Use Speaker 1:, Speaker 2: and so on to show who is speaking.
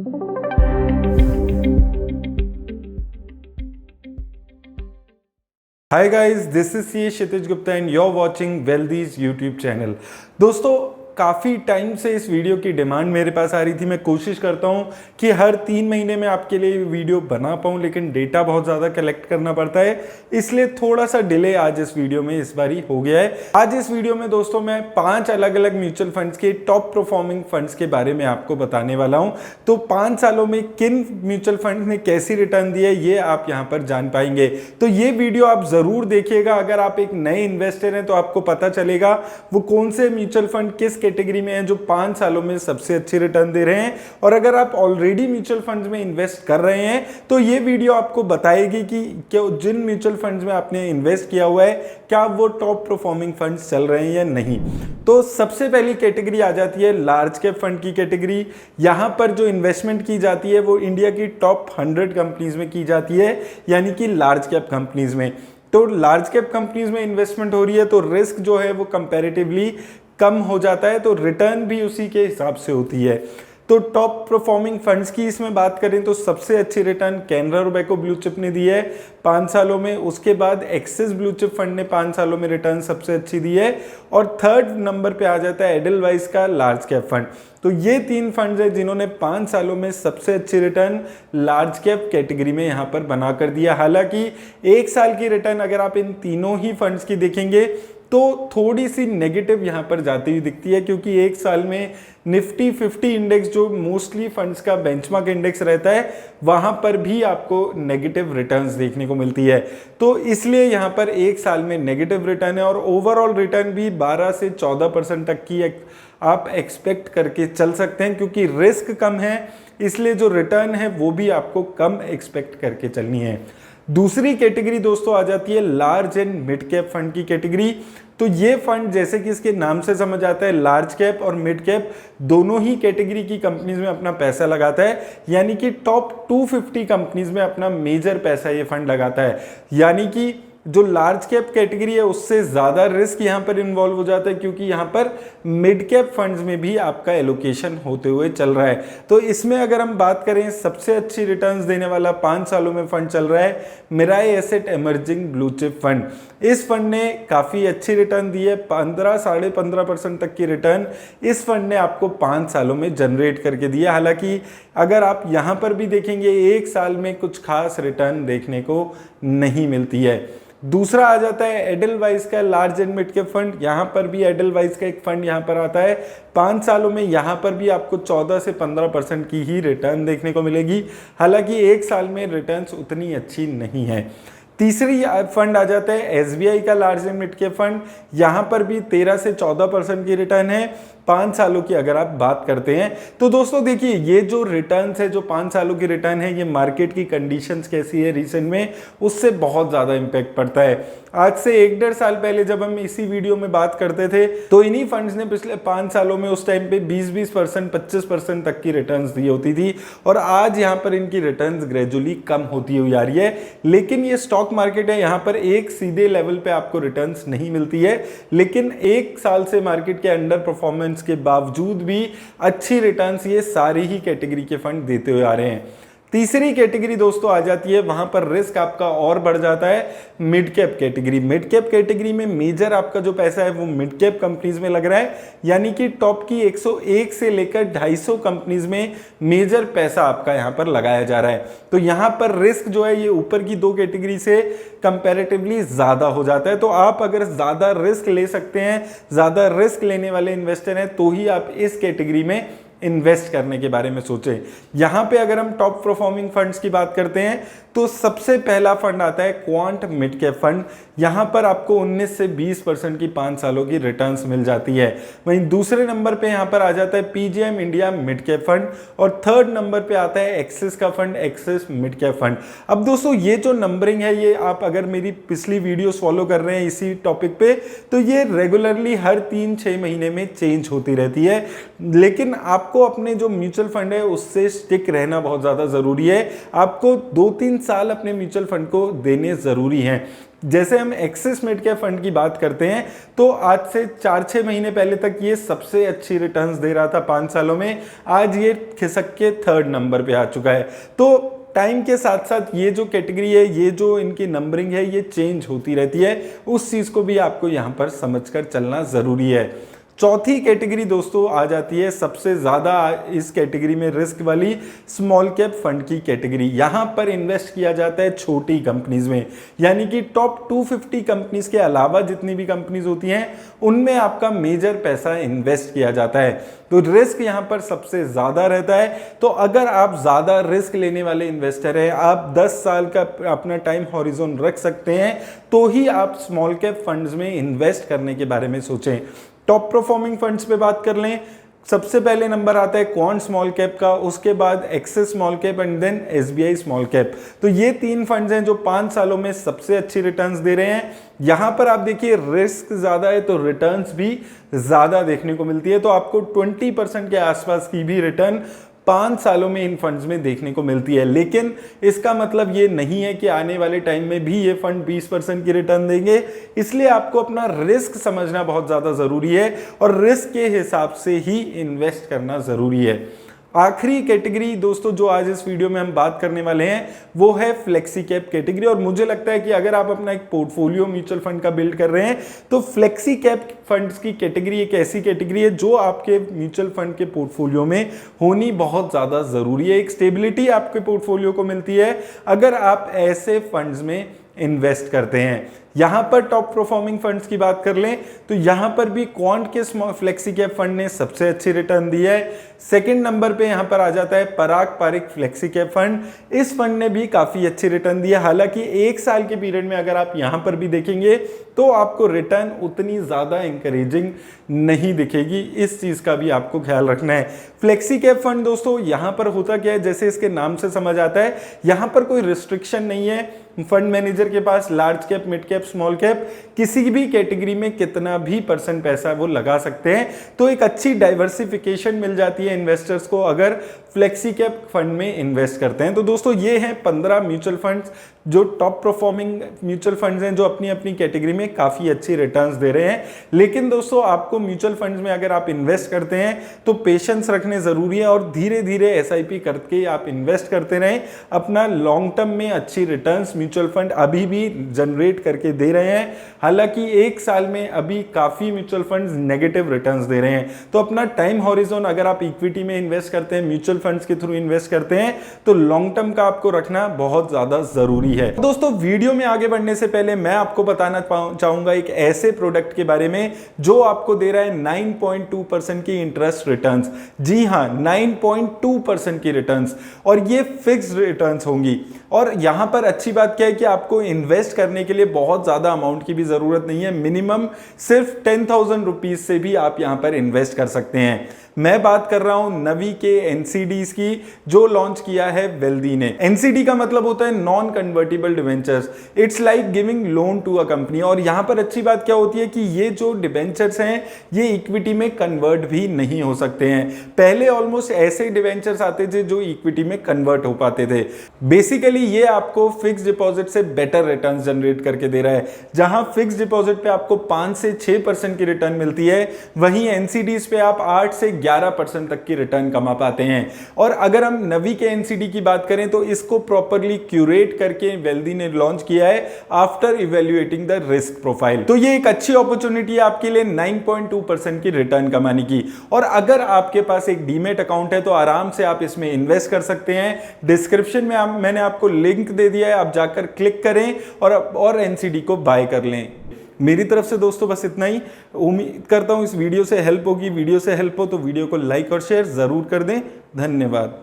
Speaker 1: Hi guys, this is CA Kshitij Gupta and you're watching Wealthy's YouTube channel। दोस्तों काफ़ी time से इस video की डिमांड मेरे पास आ रही थी। मैं कोशिश करता हूं कि हर 3 महीने में आपके लिए वीडियो बना पाऊं, लेकिन डेटा बहुत ज़्यादा कलेक्ट करना पड़ता है, इसलिए थोड़ा सा डिले आज इस वीडियो में इस बारी हो गया है। आज इस वीडियो में दोस्तों मैं 5 अलग अलग म्यूचुअल फंड्स के टॉप परफॉर्मिंग फंड्स के बारे में आपको बताने वाला हूं। तो 5 सालों में किन म्यूचुअल फंड्स ने कैसी रिटर्न दी है ये आप यहाँ पर जान पाएंगे। तो ये वीडियो आप ज़रूर देखिएगा। अगर आप एक नए इन्वेस्टर हैं तो आपको पता चलेगा वो कौन से म्यूचुअल फंड किस कैटेगरी में है जो 5 सालों में सबसे अच्छी रिटर्न दे रहे हैं। और अगर आप ऑलरेडी म्यूचुअल फंड्स में इन्वेस्ट कर रहे हैं तो ये वीडियो आपको बताएगी कि जिन म्यूचुअल फंड्स में आपने इन्वेस्ट किया हुआ है क्या वो टॉप परफॉर्मिंग फंड्स चल रहे हैं या नहीं। तो सबसे पहली कैटेगरी आ जाती है लार्ज कैप फंड की कैटेगरी। यहां पर जो इन्वेस्टमेंट की जाती है वो इंडिया की टॉप 100 कंपनीज में की जाती है, यानी कि लार्ज कैप कंपनीज में। तो लार्ज कैप कंपनीज में इन्वेस्टमेंट हो रही है तो रिस्क जो है वो कंपैरेटिवली कम हो जाता है, तो रिटर्न भी उसी के हिसाब से होती है। तो टॉप परफॉर्मिंग फंड्स की इसमें बात करें तो सबसे अच्छी return Canara Robeco blue chip ने दी है 5 सालों में। उसके बाद एक्सिस ब्लू चिप फंड ने 5 सालों में रिटर्न सबसे अच्छी दी है। और थर्ड नंबर पे आ जाता है एडलवाइस का लार्ज कैप फंड। तो ये 3 फंड्स हैं जिन्होंने 5 सालों में सबसे अच्छी रिटर्न लार्ज कैप कैटेगरी में यहाँ पर बना कर दिया। हालांकि 1 साल की रिटर्न अगर आप इन तीनों ही फंड्स की देखेंगे तो थोड़ी सी नेगेटिव यहाँ पर जाती हुई दिखती है, क्योंकि 1 साल में निफ्टी 50 इंडेक्स जो मोस्टली फंड्स का बेंचमार्क इंडेक्स रहता है वहाँ पर भी आपको नेगेटिव रिटर्न्स देखने को मिलती है। तो इसलिए यहाँ पर 1 साल में नेगेटिव रिटर्न है और ओवरऑल रिटर्न भी 12 से 14% तक की आप एक्सपेक्ट करके चल सकते हैं, क्योंकि रिस्क कम है इसलिए जो रिटर्न है वो भी आपको कम एक्सपेक्ट करके चलनी है। दूसरी कैटेगरी दोस्तों आ जाती है large and mid cap fund की कैटेगरी। तो ये फंड जैसे कि इसके नाम से समझ आता है लार्ज कैप और मिड कैप दोनों ही कैटेगरी की कंपनीज में अपना पैसा लगाता है, यानी कि टॉप 250 कंपनीज में अपना मेजर पैसा ये फंड लगाता है। यानी कि जो लार्ज कैप कैटेगरी है उससे ज़्यादा रिस्क यहाँ पर इन्वॉल्व हो जाता है, क्योंकि यहाँ पर मिड कैप फंड्स में भी आपका एलोकेशन होते हुए चल रहा है। तो इसमें अगर हम बात करें सबसे अच्छी रिटर्न्स देने वाला 5 सालों में फंड चल रहा है Mirae asset emerging blue chip fund. इस फंड ने काफ़ी अच्छी रिटर्न दी है, 15-15.5% तक की रिटर्न इस फंड ने आपको 5 सालों में जनरेट करके दिया। हालांकि अगर आप यहाँ पर भी देखेंगे 1 साल में कुछ खास रिटर्न देखने को नहीं मिलती है। दूसरा आ जाता है एडलवाइस का large and mid cap fund. यहाँ पर भी एडलवाइस का एक फंड यहाँ पर आता है 5 सालों में, यहाँ पर भी आपको 14 से 15% की ही रिटर्न देखने को मिलेगी। हालांकि 1 साल में रिटर्न्स उतनी अच्छी नहीं है। तीसरी फंड आ जाता है SBI का large and mid cap fund. यहाँ पर भी 13 से 14% की रिटर्न है 5 सालों की अगर आप बात करते हैं। तो दोस्तों देखिए ये जो रिटर्न्स है, जो 5 सालों की रिटर्न है, ये मार्केट की कंडीशंस कैसी है रिसेंट में उससे बहुत ज़्यादा इम्पैक्ट पड़ता है। आज से 1-1.5 साल पहले जब हम इसी वीडियो में बात करते थे तो इन्हीं फंड्स ने पिछले 5 सालों में उस टाइम पे 20-20%, 25% तक की रिटर्न्स दी होती थी, और आज यहाँ पर इनकी रिटर्न्स ग्रेजुअली कम होती हुई आ रही है। लेकिन ये स्टॉक मार्केट है, यहाँ पर एक सीधे लेवल पे आपको रिटर्न्स नहीं मिलती है, लेकिन 1 साल से मार्केट के अंडर परफॉर्मेंस के बावजूद भी अच्छी रिटर्न्स ये सारी ही कैटेगरी के फंड देते हुए आ रहे हैं। तीसरी कैटेगरी दोस्तों आ जाती है, वहां पर रिस्क आपका और बढ़ जाता है, mid cap category. Mid cap category में मेजर आपका जो पैसा है वो मिड कैप कंपनीज में लग रहा है, यानी कि टॉप की 101 से लेकर 250 कंपनीज में मेजर पैसा आपका यहां पर लगाया जा रहा है। तो यहां पर रिस्क जो है ये ऊपर की 2 कैटेगरी से कंपैरेटिवली ज्यादा हो जाता है। तो आप अगर ज्यादा रिस्क ले सकते हैं, ज्यादा रिस्क लेने वाले इन्वेस्टर हैं, तो ही आप इस कैटेगरी में इन्वेस्ट करने के बारे में सोचें। यहाँ पे अगर हम टॉप परफॉर्मिंग फंड्स की बात करते हैं तो सबसे पहला फंड आता है क्वांट मिड कैप फंड। यहाँ पर आपको 19 से 20% की 5 सालों की रिटर्न्स मिल जाती है। वहीं दूसरे नंबर पे यहाँ पर आ जाता है PGM India mid cap fund, और थर्ड नंबर पे आता है एक्सिस का fund, axis mid cap fund. अब दोस्तों ये जो नंबरिंग है ये आप अगर मेरी पिछली वीडियोस फॉलो कर रहे हैं इसी टॉपिक पे तो ये रेगुलरली हर 3-6 महीने में चेंज होती रहती है, लेकिन आप आपको अपने जो म्यूचुअल फंड है उससे स्टिक रहना बहुत ज़्यादा ज़रूरी है। आपको 2-3 साल अपने म्यूचुअल फंड को देने ज़रूरी हैं। जैसे हम एक्सिस मिड कैप फंड की बात करते हैं तो आज से 4-6 महीने पहले तक ये सबसे अच्छी रिटर्न्स दे रहा था 5 सालों में, आज ये खिसक के 3rd नंबर पे आ चुका है। तो टाइम के साथ साथ ये जो कैटेगरी है, ये जो इनकी नंबरिंग है, ये चेंज होती रहती है, उस चीज़ को भी आपको यहाँ पर समझकर चलना ज़रूरी है। चौथी कैटेगरी दोस्तों आ जाती है सबसे ज़्यादा इस कैटेगरी में रिस्क वाली स्मॉल कैप फंड की कैटेगरी। यहाँ पर इन्वेस्ट किया जाता है छोटी कंपनीज में, यानी कि टॉप 250 कंपनीज के अलावा जितनी भी कंपनीज होती हैं उनमें आपका मेजर पैसा इन्वेस्ट किया जाता है। तो रिस्क यहाँ पर सबसे ज़्यादा रहता है। तो अगर आप ज़्यादा रिस्क लेने वाले इन्वेस्टर हैं, आप 10 साल का अपना टाइम हॉरिजॉन रख सकते हैं, तो ही आप स्मॉल कैप फंड्स में इन्वेस्ट करने के बारे में सोचें। टॉप परफॉर्मिंग फंड्स पे बात कर लें, सबसे पहले नंबर आता है क्वांट स्मॉल कैप का, उसके बाद Axis small cap and then SBI small cap. तो ये 3 फंड्स हैं जो 5 सालों में सबसे अच्छी रिटर्न्स दे रहे हैं। यहां पर आप देखिए रिस्क ज्यादा है तो रिटर्न्स भी ज्यादा देखने को मिलती है। तो आपको 20% के आसपास की भी रिटर्न 5 सालों में इन फंड्स में देखने को मिलती है। लेकिन इसका मतलब ये नहीं है कि आने वाले टाइम में भी ये फंड 20% की रिटर्न देंगे। इसलिए आपको अपना रिस्क समझना बहुत ज़्यादा ज़रूरी है और रिस्क के हिसाब से ही इन्वेस्ट करना ज़रूरी है। आखिरी कैटेगरी दोस्तों जो आज इस वीडियो में हम बात करने वाले हैं वो है फ्लेक्सी कैप कैटेगरी। और मुझे लगता है कि अगर आप अपना एक पोर्टफोलियो म्यूचुअल फंड का बिल्ड कर रहे हैं तो फ्लेक्सी कैप फंड्स की कैटेगरी एक ऐसी कैटेगरी है जो आपके म्यूचुअल फंड के पोर्टफोलियो में होनी बहुत ज़्यादा ज़रूरी है। एक स्टेबिलिटी आपके पोर्टफोलियो को मिलती है अगर आप ऐसे फंड्स में इन्वेस्ट करते हैं। यहां पर टॉप परफॉर्मिंग फंड्स की बात कर लें तो यहां पर भी क्वांट के फ्लेक्सी कैप फंड ने सबसे अच्छी रिटर्न दी है। सेकंड नंबर पे यहां पर आ जाता है पराग पारिक फ्लेक्सी कैप फंड। इस फंड ने भी काफी अच्छी रिटर्न दी है। हालांकि 1 साल के पीरियड में अगर आप यहां पर भी देखेंगे तो आपको रिटर्न उतनी ज्यादा इंकरेजिंग नहीं दिखेगी। इस चीज का भी आपको ख्याल रखना है। फ्लेक्सी कैप फंड दोस्तों यहां पर होता क्या है, जैसे इसके नाम से समझ आता है, यहां पर कोई रिस्ट्रिक्शन नहीं है। फंड मैनेजर के पास large cap, mid cap, small cap किसी भी कैटेगरी में कितना भी % पैसा वो लगा सकते हैं। तो एक अच्छी डाइवर्सिफिकेशन मिल जाती है इन्वेस्टर्स को अगर फ्लेक्सी कैप फंड में इन्वेस्ट करते हैं। तो दोस्तों ये हैं 15 म्यूचुअल फंड्स जो टॉप परफॉर्मिंग म्यूचुअल फंड्स हैं जो अपनी अपनी कैटेगरी में काफी अच्छी रिटर्न्स दे रहे हैं। लेकिन दोस्तों आपको म्यूचुअल फंड्स में अगर आप इन्वेस्ट करते हैं तो पेशेंस रखने जरूरी है और धीरे धीरे एसआईपी करके आप इन्वेस्ट करते रहें। अपना लॉन्ग टर्म में अच्छी रिटर्न्स म्यूचुअल फंड अभी भी जनरेट करके दे रहे हैं। हालांकि 1 साल में अभी काफी म्यूचुअल फंड्स नेगेटिव रिटर्न्स दे रहे हैं। तो अपना टाइम हॉरिजॉन अगर आप इक्विटी में इन्वेस्ट करते हैं, म्यूचुअल फंड्स के थ्रू इन्वेस्ट करते हैं तो लॉन्ग टर्म का आपको रखना बहुत ज्यादा जरूरी है। दोस्तों वीडियो में आगे बढ़ने से पहले मैं आपको बताना चाहूंगा एक ऐसे प्रोडक्ट के बारे में जो आपको दे रहा है 9.2% की इंटरेस्ट रिटर्न्स। जी हां, 9.2% की रिटर्न्स, और ये फिक्स्ड रिटर्न्स होंगी। और यहां पर अच्छी बात क्या है कि आपको इन्वेस्ट करने के लिए बहुत ज्यादा अमाउंट की भी जरूरत नहीं है। मिनिमम सिर्फ 10,000 रुपीज से भी आप यहां पर इन्वेस्ट कर सकते हैं। मैं बात कर रहा हूं नवी के एनसीडीज की जो लॉन्च किया है वेल्दी ने। एनसीडी का मतलब होता है non convertible debentures. It's like giving loan to a company. और यहां पर अच्छी बात क्या होती है कि ये जो डिवेंचर्स हैं ये इक्विटी में कन्वर्ट भी नहीं हो सकते हैं। पहले ऑलमोस्ट ऐसे डिवेंचर्स आते थे जो इक्विटी में कन्वर्ट हो पाते थे। बेसिकली ये आपको फिक्स डिपॉजिट से बेटर रिटर्न जनरेट करके दे रहा है। जहां फिक्स डिपॉजिट पे आपको 5 से 6% की रिटर्न मिलती है, वहीं एनसीडीज पे आप 8 से 11% तक की रिटर्न कमा पाते हैं। और अगर हम नवी के एनसीडी की बात करें तो इसको प्रॉपर्ली क्यूरेट करके वेल्दी ने लॉन्च किया है after evaluating the risk profile. तो ये एक अच्छी अपॉर्चुनिटी है आपके लिए 9.2% की रिटर्न कमाने की। और अगर आपके पास एक डीमेट अकाउंट है तो आराम से आप इसमें इन्वेस्ट कर सकते हैं। डिस्क्रिप्शन में मैंने आपको लिंक दे दिया है, आप जाकर क्लिक करें और एनसीडी को बाय कर लें। मेरी तरफ से दोस्तों बस इतना ही। उम्मीद करता हूं इस वीडियो से हेल्प होगी। वीडियो से हेल्प हो तो वीडियो को लाइक और शेयर जरूर कर दें। धन्यवाद।